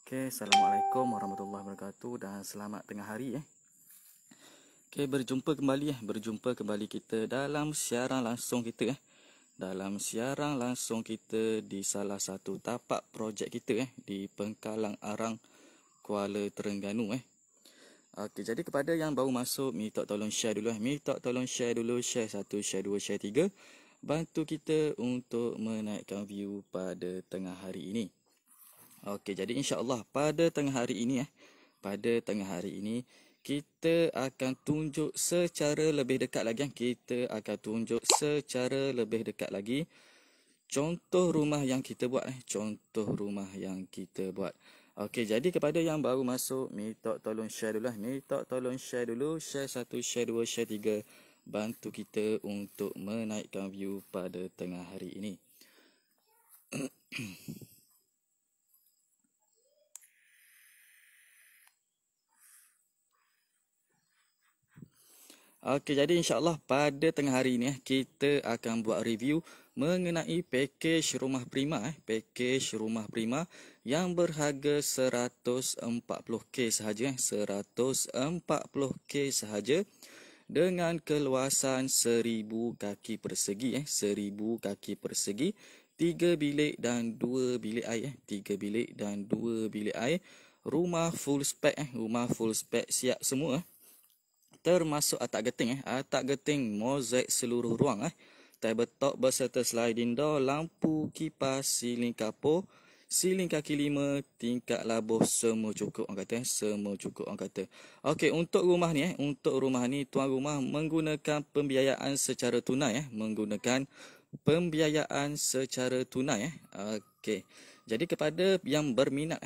Assalamualaikum warahmatullahi wabarakatuh dan selamat tengah hari. Berjumpa kembali kita dalam siaran langsung kita Dalam siaran langsung kita di salah satu tapak projek kita di Pengkalang Arang, Kuala Terengganu. Jadi kepada yang baru masuk, minta tolong share dulu. Share 1, share 2, share 3. Bantu kita untuk menaikkan view pada tengah hari ini. Jadi insya-Allah pada tengah hari ini kita akan tunjuk secara lebih dekat lagi. Contoh rumah yang kita buat. Jadi kepada yang baru masuk, minta tolong share dulu. Share 1, share 2, share 3. Bantu kita untuk menaikkan view pada tengah hari ini. Jadi insya-Allah pada tengah hari ini kita akan buat review mengenai pakej rumah prima yang berharga 140k sahaja. 140k sahaja dengan keluasan 1000 kaki persegi. 1000 kaki persegi, 3 bilik dan 2 bilik air. Rumah full spek siap semua. Termasuk atap geting mozaik seluruh ruang. Tabletop berserta sliding door, lampu, kipas, siling kapur, siling kaki 5, tingkat labuh, semua cukup orang kata. Untuk rumah ni tuan rumah menggunakan pembiayaan secara tunai. Jadi kepada yang berminat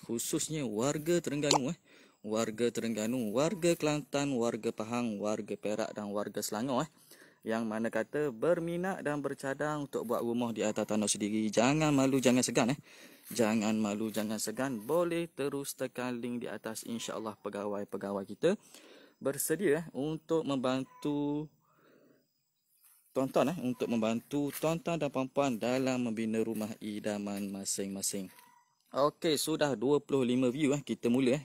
khususnya warga Terengganu, warga Kelantan, warga Pahang, warga Perak dan warga Selangor yang mana kata berminat dan bercadang untuk buat rumah di atas tanah sendiri, jangan malu, jangan segan. Boleh terus tekan link di atas. Insya-Allah pegawai kita bersedia untuk membantu tuan-tuan dan puan-puan dalam membina rumah idaman masing-masing. Sudah 25 view. Kita mula.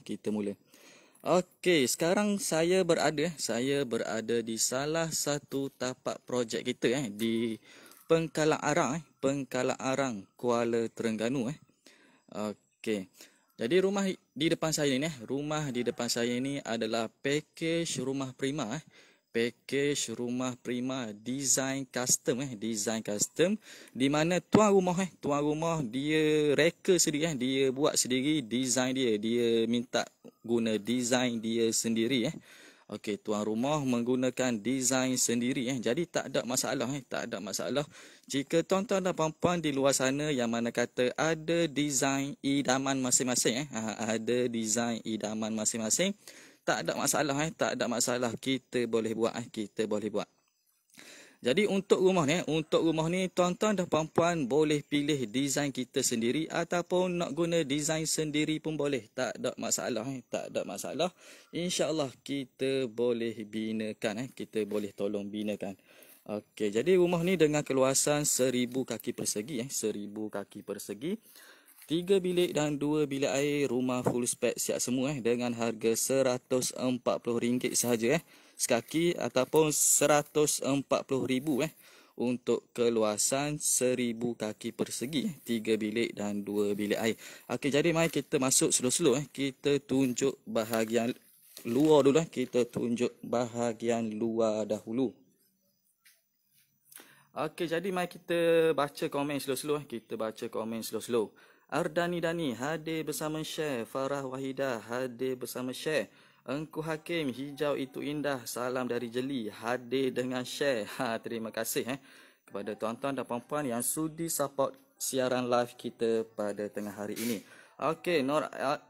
Sekarang saya berada di salah satu tapak projek kita di Pengkalang Arang, Kuala Terengganu. Jadi rumah di depan saya ini adalah pakej rumah prima. Design custom di mana tuan rumah dia reka sendiri, dia buat sendiri design dia minta guna design dia sendiri. Tuan rumah menggunakan design sendiri. Jadi tak ada masalah jika tuan-tuan dan puan-puan di luar sana yang mana kata ada design idaman masing-masing. Tak ada masalah, kita boleh buat. Jadi untuk rumah ni tuan-tuan dan puan-puan boleh pilih design kita sendiri ataupun nak guna design sendiri pun boleh. Tak ada masalah. Insya-Allah kita boleh binakan, kita boleh tolong binakan. Jadi rumah ni dengan keluasan 1000 kaki persegi. 3 bilik dan 2 bilik air, rumah full spek siap semua dengan harga RM140 sahaja sekaki ataupun RM140,000 untuk keluasan 1000 kaki persegi, 3 bilik dan 2 bilik air. Jadi mari kita masuk slow-slow. Kita tunjuk bahagian luar dulu. Dahulu. Jadi mari kita baca komen slow-slow. Ardani Dani hadir bersama share. Farah Wahidah hadir bersama share. Engku Hakim, hijau itu indah, salam dari Jeli, hadir dengan share. Terima kasih kepada tuan-tuan dan puan-puan yang sudi support siaran live kita pada tengah hari ini.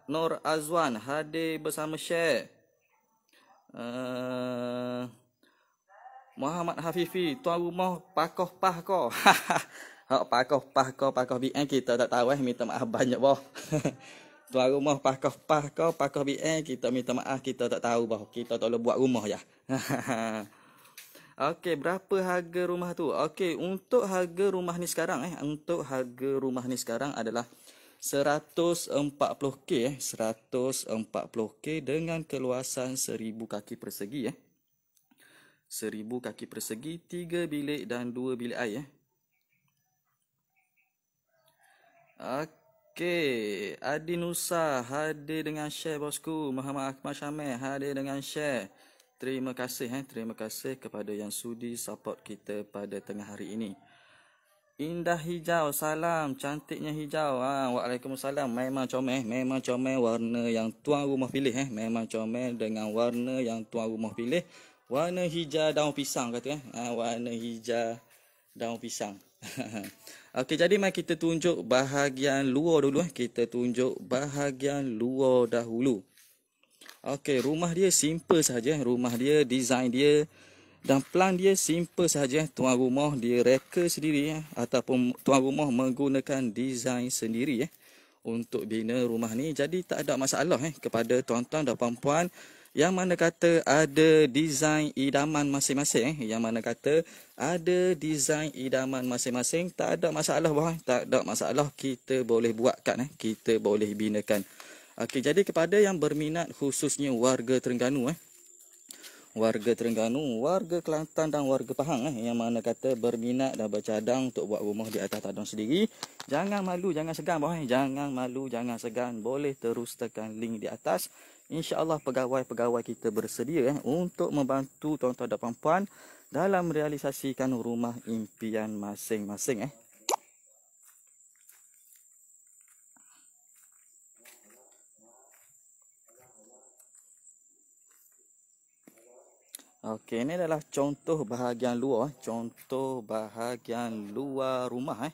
Nur Azwan hadir bersama share. Muhammad Hafifi, tuan rumah pakoh. Pakoh BN kita tak tahu. Minta maaf banyak boh. Tuan rumah pakoh BN kita minta maaf, kita tak tahu boh. Kita tak boleh buat rumah ya. Berapa harga rumah tu? Untuk harga rumah ni sekarang adalah 140k 140k dengan keluasan 1000 kaki persegi 1000 kaki persegi, 3 bilik dan 2 bilik air Okey, Adi Nusa hadir dengan share bosku. Muhammad Akmal Syamil hadir dengan share. Terima kasih terima kasih kepada yang sudi support kita pada tengah hari ini. Indah hijau, salam cantiknya hijau. Waalaikumsalam. Memang comel warna yang tuan rumah pilih memang comel dengan warna yang tuan rumah pilih. Warna hijau daun pisang kata warna hijau daun pisang. Okey, jadi mari kita tunjuk bahagian luar dulu Kita tunjuk bahagian luar dahulu. Okey, rumah dia simple saja. Rumah dia, design dia dan plan dia simple saja. Tuan rumah dia reka sendiri ataupun tuan rumah menggunakan design sendiri untuk bina rumah ni. Jadi tak ada masalah kepada tuan-tuan dan puan-puan yang mana kata ada design idaman masing-masing yang mana kata ada design idaman masing-masing, tak ada masalah tak ada masalah, kita boleh buatkan kita boleh binakan. Okey, jadi kepada yang berminat khususnya warga Terengganu warga Terengganu, warga Kelantan dan warga Pahang yang mana kata berminat dan bercadang untuk buat rumah di atas tadung sendiri, jangan malu, jangan segan jangan malu, jangan segan, boleh terus tekan link di atas. InsyaAllah pegawai-pegawai kita bersedia untuk membantu tuan-tuan dan puan-puan dalam realisasikan rumah impian masing-masing Okey, ini adalah contoh bahagian luar, contoh bahagian luar rumah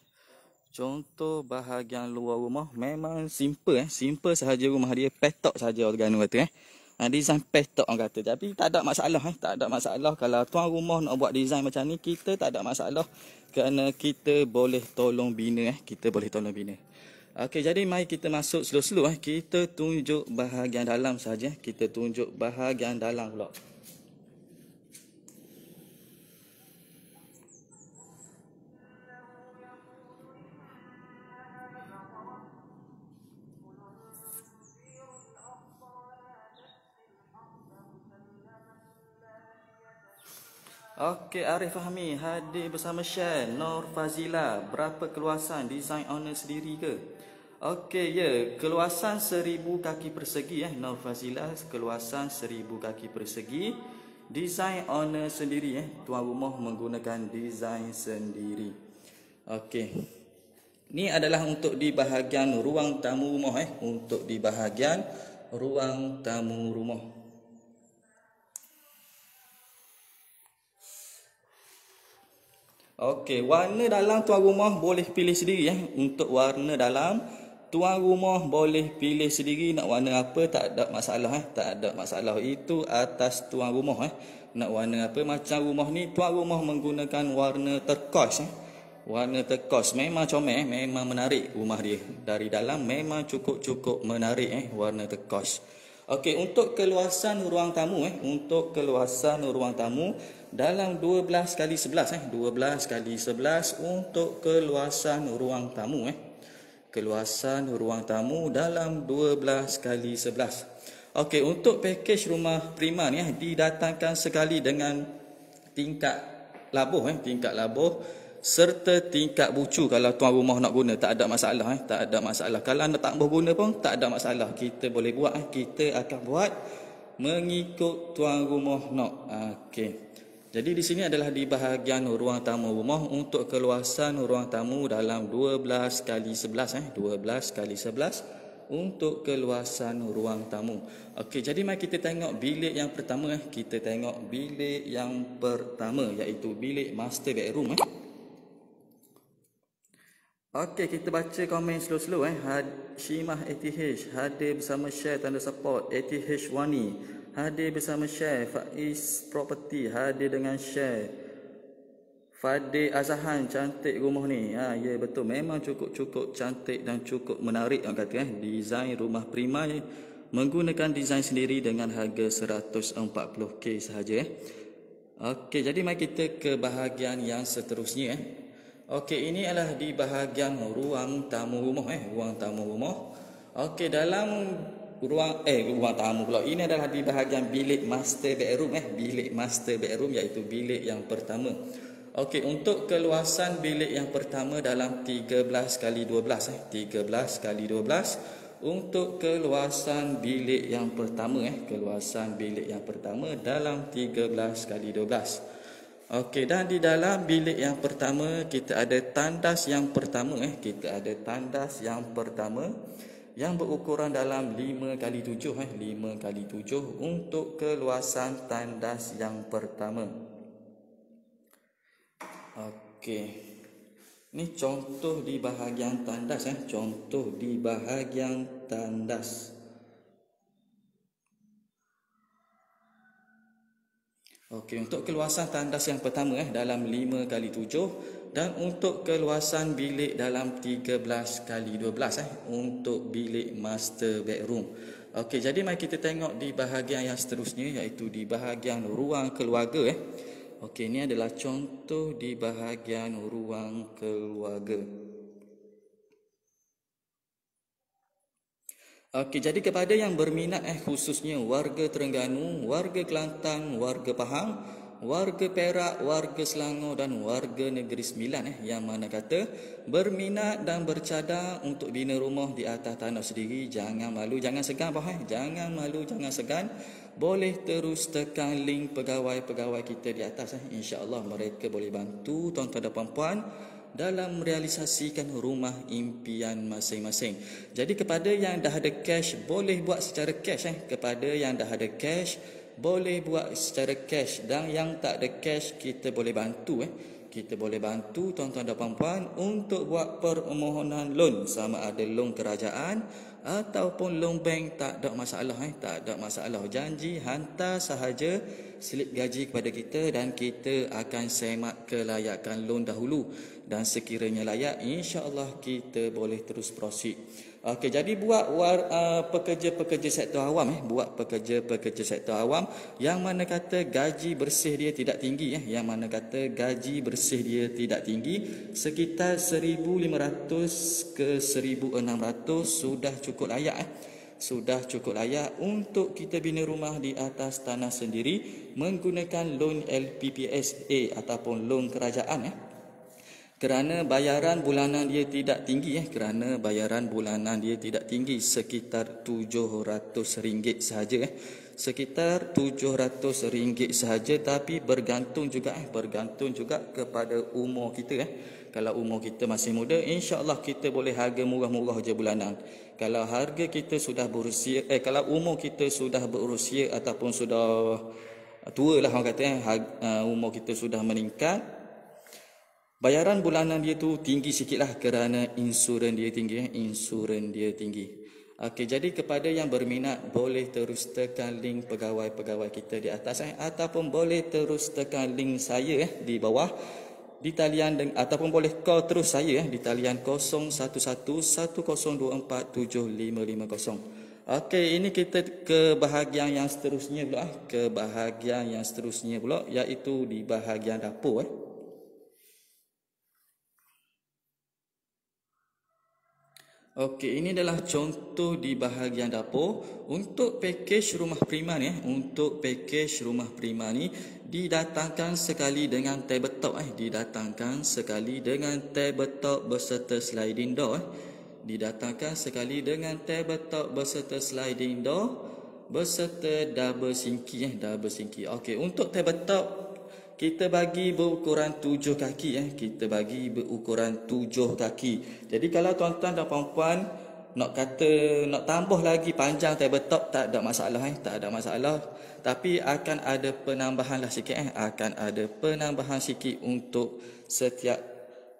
Contoh bahagian luar rumah memang simple simple sahaja rumah dia, petok saja orang Terengganu kata design petok orang kata. Tapi tak ada masalah tak ada masalah kalau tuan rumah nak buat design macam ni, kita tak ada masalah kerana kita boleh tolong bina kita boleh tolong bina. Okey, jadi mari kita masuk slow-slow kita tunjuk bahagian dalam saja. Kita tunjuk bahagian dalam pula. Okey, Arif Fahmi hadir bersama share. Nur Fazila, berapa keluasan design owner sendiri ke? Okey, keluasan 1000 kaki persegi Nur Fazila, keluasan 1000 kaki persegi. Design owner sendiri tuan rumah menggunakan design sendiri. Okey. Ni adalah untuk di bahagian ruang tamu rumah untuk di bahagian ruang tamu rumah. Okey, warna dalam tuan rumah boleh pilih sendiri Untuk warna dalam tuan rumah boleh pilih sendiri nak warna apa, tak ada masalah tak ada masalah, itu atas tuan rumah nak warna apa. Macam rumah ni tuan rumah menggunakan warna turquoise warna turquoise memang comel memang menarik rumah dia. Dari dalam memang cukup menarik warna turquoise. Okey, untuk keluasan ruang tamu untuk keluasan ruang tamu dalam 12 kali 11 12 kali 11 untuk keluasan ruang tamu keluasan ruang tamu dalam 12 kali 11. Okey, untuk pakej rumah prima ni didatangkan sekali dengan tingkat labuh serta tingkat bucu. Kalau tuan rumah nak guna tak ada masalah tak ada masalah. Kalau nak tak boleh guna pun tak ada masalah, kita boleh buat kita akan buat mengikut tuan rumah nak. Okey, jadi di sini adalah di bahagian ruang tamu rumah untuk keluasan ruang tamu dalam 12 kali 11 12 kali 11 untuk keluasan ruang tamu. Okey, jadi mari kita tengok bilik yang pertama kita tengok bilik yang pertama iaitu bilik master bedroom Okey, kita baca komen slow-slow Shimah ATH hadir bersama share tanda support. ATH Wani hadir bersama share. Faiz Property hadir dengan share. Fadil Azahan, cantik rumah ni. Ya betul, memang cukup cantik dan cukup menarik orang kata design rumah prima menggunakan design sendiri dengan harga 140k sahaja Okey, jadi mari kita ke bahagian yang seterusnya Okey, ini adalah di bahagian ruang tamu rumah ruang tamu rumah. Okey, dalam ruang tamu pula. Ini adalah di bahagian bilik master bedroom bilik master bedroom iaitu bilik yang pertama. Okey, untuk keluasan bilik yang pertama dalam 13 kali 12 13 kali 12 untuk keluasan bilik yang pertama keluasan bilik yang pertama dalam 13 kali 12. Okey, dan di dalam bilik yang pertama kita ada tandas yang pertama kita ada tandas yang pertama yang berukuran dalam 5 kali 7 5 kali 7 untuk keluasan tandas yang pertama. Okey. Ini contoh di bahagian tandas contoh di bahagian tandas. Okey, untuk keluasan tandas yang pertama dalam 5 kali 7 dan untuk keluasan bilik dalam 13 kali 12 untuk bilik master bedroom. Okey, jadi mari kita tengok di bahagian yang seterusnya iaitu di bahagian ruang keluarga Okey, ini adalah contoh di bahagian ruang keluarga. Okey, jadi kepada yang berminat khususnya warga Terengganu, warga Kelantan, warga Pahang, warga Perak, warga Selangor dan warga Negeri Sembilan yang mana kata berminat dan bercadang untuk bina rumah di atas tanah sendiri, jangan malu, jangan segan jangan malu, jangan segan. Boleh terus tekan link pegawai-pegawai kita di atas insya-Allah mereka boleh bantu tuan-tuan dan puan-puan dalam merealisasikan rumah impian masing-masing. Jadi kepada yang dah ada cash boleh buat secara cash kepada yang dah ada cash boleh buat secara cash dan yang tak ada cash kita boleh bantu kita boleh bantu tuan-tuan dan puan-puan untuk buat permohonan loan sama ada loan kerajaan ataupun loan bank, tak ada masalah tak ada masalah. Janji hantar sahaja slip gaji kepada kita dan kita akan semak kelayakan loan dahulu dan sekiranya layak insya-Allah kita boleh terus proceed. Okey, jadi buat pekerja-pekerja sektor awam buat pekerja-pekerja sektor awam yang mana kata gaji bersih dia tidak tinggi yang mana kata gaji bersih dia tidak tinggi sekitar 1,500 ke 1,600 sudah cukup layak sudah cukup layak untuk kita bina rumah di atas tanah sendiri menggunakan loan LPPSA ataupun loan kerajaan kerana bayaran bulanan dia tidak tinggi kerana bayaran bulanan dia tidak tinggi sekitar RM700 sahaja sekitar RM700 sahaja tapi bergantung juga kepada umur kita kalau umur kita masih muda insya-Allah kita boleh harga murah-murah je bulanan. Kalau harga kita sudah berusia kalau umur kita sudah berusia ataupun sudah tua lah orang kata umur kita sudah meningkat bayaran bulanan dia tu tinggi sikitlah kerana insurans dia tinggi. Okey, jadi kepada yang berminat boleh terus tekan link pegawai-pegawai kita di atas ataupun boleh terus tekan link saya di bawah di talian ataupun boleh call terus saya di talian 011110247550. Okey, ini kita ke bahagian yang seterusnya pula iaitu di bahagian dapur Okey, ini adalah contoh di bahagian dapur untuk pakej rumah prima untuk pakej rumah prima ni didatangkan sekali dengan tabletop didatangkan sekali dengan tabletop beserta sliding door didatangkan sekali dengan tabletop beserta sliding door beserta double sinki Okey, untuk tabletop kita bagi berukuran 7 kaki kita bagi berukuran 7 kaki. Jadi kalau tuan-tuan dan puan-puan nak tambah lagi panjang tabletop tak ada masalah tapi akan ada penambahan sikit untuk setiap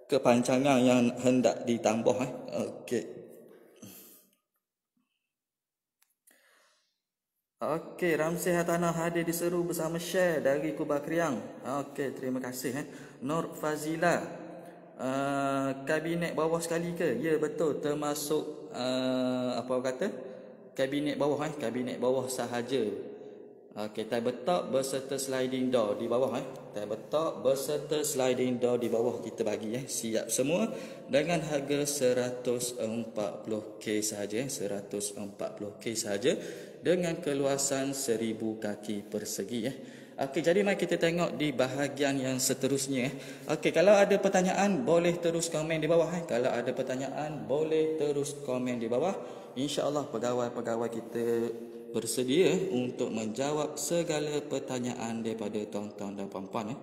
kepanjangan yang hendak ditambah Okey. Okey, Ramsey Hartanah hadir diseru bersama share dari Kubah Kriang. Okey, terima kasih Nur Fazila. Kabinet bawah sekali ke? Ya, betul, termasuk kabinet bawah sahaja. Okey, table top berserta sliding door di bawah Table top berserta sliding door di bawah kita bagi siap semua dengan harga 140k sahaja 140k sahaja dengan keluasan 1000 kaki persegi Okey, jadi mari kita tengok di bahagian yang seterusnya Okey, kalau ada pertanyaan boleh terus komen di bawah Kalau ada pertanyaan boleh terus komen di bawah. InsyaAllah pegawai-pegawai kita bersedia untuk menjawab segala pertanyaan daripada tuan-tuan dan puan-puan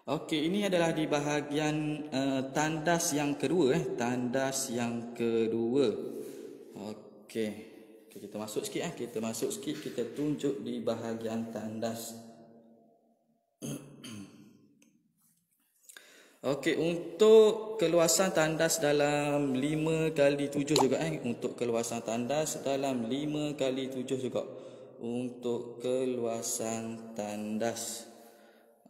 Okey, ini adalah di bahagian tandas yang kedua tandas yang kedua. Okey, kita masuk sikit kita tunjuk di bahagian tandas. Okey, untuk keluasan tandas dalam 5x7 juga untuk keluasan tandas dalam 5x7 juga untuk keluasan tandas.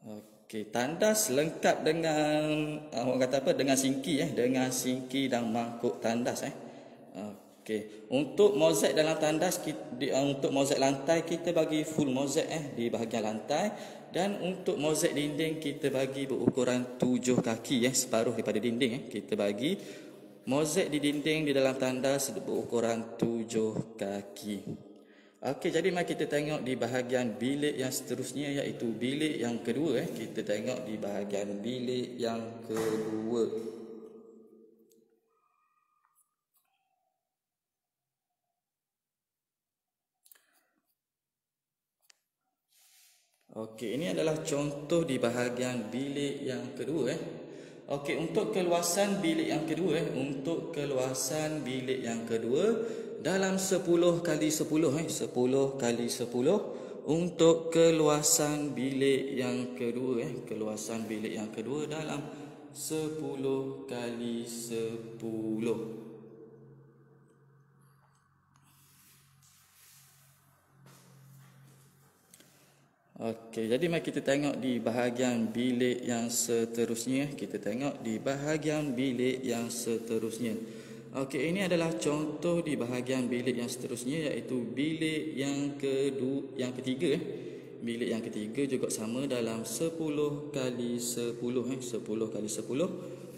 Okey, tandas lengkap dengan orang kata apa, dengan singki dengan singki dan mangkuk tandas Okey, untuk mozaik dalam tandas untuk mozaik lantai kita bagi full mozaik di bahagian lantai. Dan untuk mozaik dinding kita bagi berukuran 7 kaki separuh daripada dinding kita bagi mozaik di dinding di dalam tandas berukuran 7 kaki. Okey, jadi mari kita tengok di bahagian bilik yang seterusnya iaitu bilik yang kedua kita tengok di bahagian bilik yang kedua. Okey, ini adalah contoh di bahagian bilik yang kedua Okey, untuk keluasan bilik yang kedua untuk keluasan bilik yang kedua dalam 10x10 10x10 untuk keluasan bilik yang kedua keluasan bilik yang kedua dalam 10x10. Okey, jadi mari kita tengok di bahagian bilik yang seterusnya. Kita tengok di bahagian bilik yang seterusnya. Okey, ini adalah contoh di bahagian bilik yang seterusnya iaitu bilik yang ketiga. Bilik yang ketiga juga sama dalam 10x10 10x10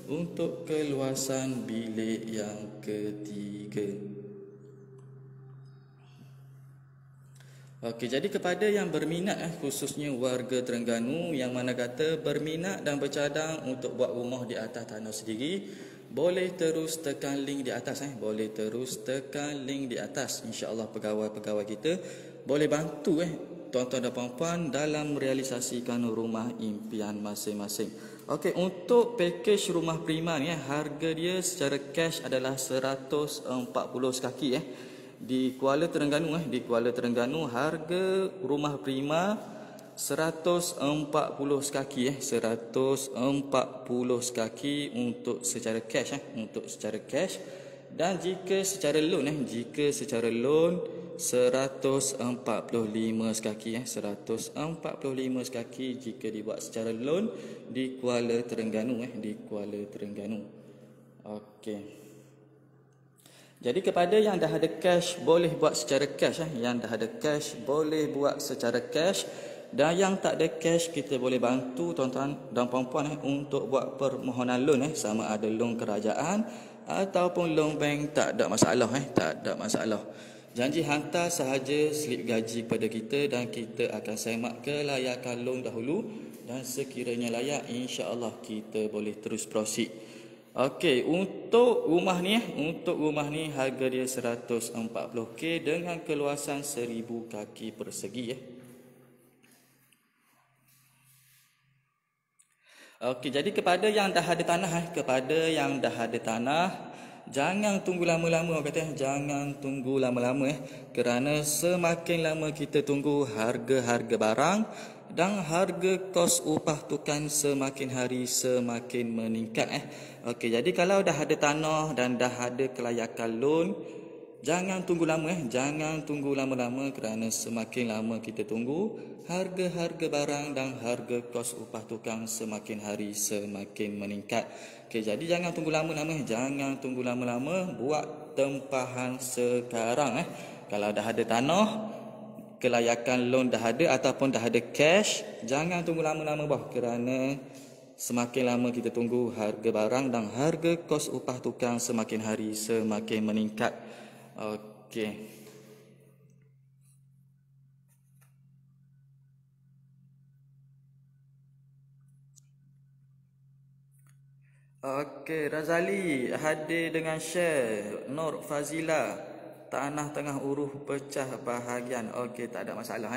untuk keluasan bilik yang ketiga. Okey, jadi kepada yang berminat khususnya warga Terengganu yang mana kata berminat dan bercadang untuk buat rumah di atas tanah sendiri, boleh terus tekan link di atas boleh terus tekan link di atas. InsyaAllah pegawai-pegawai kita boleh bantu tuan-tuan dan puan-puan dalam merealisasikan rumah impian masing-masing. Okey, untuk pakej rumah prima ni harga dia secara cash adalah 140 kaki Di Kuala Terengganu harga rumah prima 140 kaki 140 kaki untuk secara cash dan jika secara loan 145 kaki 145 kaki jika dibuat secara loan di Kuala Terengganu Okey. Jadi kepada yang dah ada cash boleh buat secara cash yang dah ada cash boleh buat secara cash dan yang tak ada cash kita boleh bantu tuan-tuan dan puan-puan untuk buat permohonan loan sama ada loan kerajaan ataupun loan bank tak ada masalah. Janji hantar sahaja slip gaji kepada kita dan kita akan semak kelayakan loan dahulu dan sekiranya layak insya-Allah kita boleh terus proceed. Okey, untuk rumah ni harga dia 140k dengan keluasan 1000 kaki persegi Okey, jadi kepada yang dah ada tanah, jangan tunggu lama-lama jangan tunggu lama-lama kerana semakin lama kita tunggu harga barang dan harga kos upah tukan semakin hari semakin meningkat Okey, jadi kalau dah ada tanah dan dah ada kelayakan loan, jangan tunggu lama kerana semakin lama kita tunggu harga barang dan harga kos upah tukang semakin hari semakin meningkat. Okey, jadi jangan tunggu lama-lama buat tempahan sekarang Kalau dah ada tanah kelayakan loan dah ada ataupun dah ada cash, jangan tunggu lama-lama bah, kerana semakin lama kita tunggu, harga barang dan harga kos upah tukang semakin hari semakin meningkat. Okey. Okey, Razali hadir dengan share. Nur Fazila, tanah tengah uruh pecah bahagian. Okey, tak ada masalah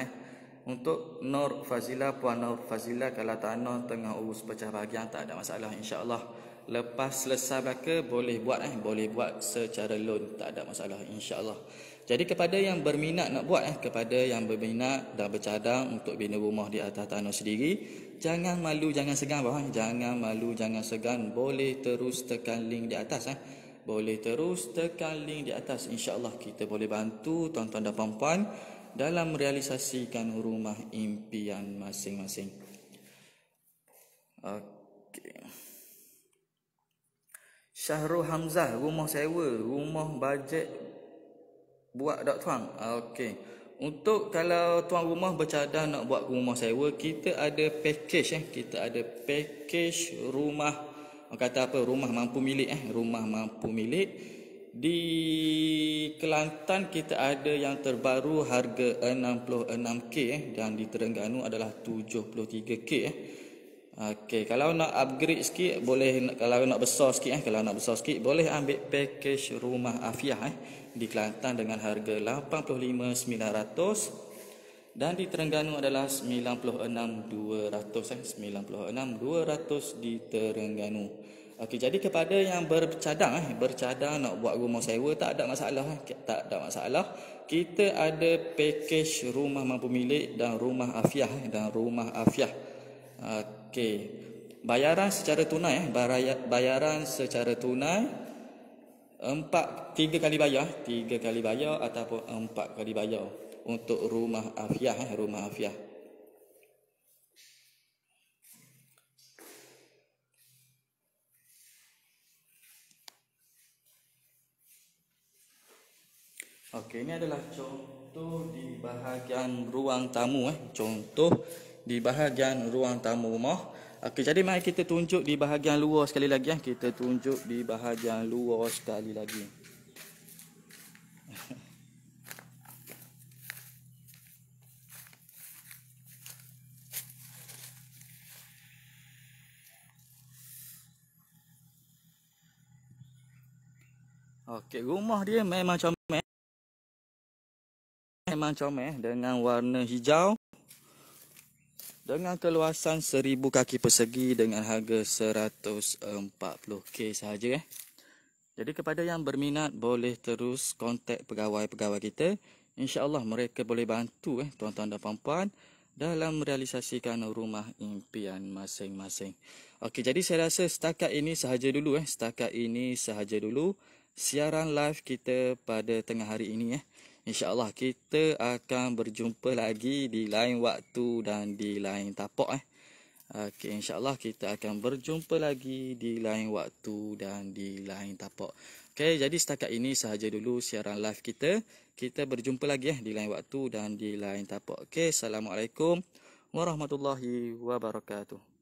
Untuk Nur Fazila, Puan Nur Fazila, kalau tanah tengah urus pecah bahagian tak ada masalah, insya-Allah. Lepas selesai belaka boleh buat boleh buat secara loan, tak ada masalah, insya-Allah. Jadi kepada yang berminat nak buat kepada yang berminat dan bercadang untuk bina rumah di atas tanah sendiri, jangan malu, jangan segan bawah. Jangan malu, jangan segan. Boleh terus tekan link di atas Boleh terus tekan link di atas. InsyaAllah kita boleh bantu tuan-tuan dan puan-puan dalam merealisasikan rumah impian masing-masing. Okey. Syahrul Hamzah, rumah sewa, rumah bajet buat tak tuan? Okey. Untuk kalau tuan rumah bercadang nak buat rumah sewa, kita ada package kita ada package rumah, kata apa, rumah mampu milik rumah mampu milik. Di Kelantan kita ada yang terbaru harga 66k dan di Terengganu adalah 73k Okey, kalau nak upgrade sikit boleh, kalau nak besar sikit kalau nak besar sikit boleh ambil package rumah Afiah di Kelantan dengan harga 85,900 dan di Terengganu adalah 96,200 96,200 di Terengganu. Okey, jadi kepada yang bercadang bercadang nak buat rumah sewa, tak ada masalah tak ada masalah. Kita ada package rumah mampu milik dan rumah Afiah Okey. Bayaran secara tunai bayaran secara tunai 3 kali bayar ataupun 4 kali bayar untuk rumah Afiah rumah Afiah. Okey, ini adalah contoh di bahagian ruang tamu contoh di bahagian ruang tamu rumah. Okey, jadi mari kita tunjuk di bahagian luar sekali lagi kita tunjuk di bahagian luar sekali lagi. Okey, rumah dia memang comel dengan warna hijau dengan keluasan 1000 kaki persegi dengan harga 140k sahaja Jadi kepada yang berminat boleh terus kontak pegawai-pegawai kita. InsyaAllah mereka boleh bantu tuan-tuan dan puan-puan dalam merealisasikan rumah impian masing-masing. Okey, jadi saya rasa setakat ini sahaja dulu siaran live kita pada tengah hari ini InsyaAllah kita akan berjumpa lagi di lain waktu dan di lain tapak Okey, insyaAllah kita akan berjumpa lagi di lain waktu dan di lain tapak. Okey, jadi setakat ini sahaja dulu siaran live kita. Kita berjumpa lagi di lain waktu dan di lain tapak. Okey, Assalamualaikum warahmatullahi wabarakatuh.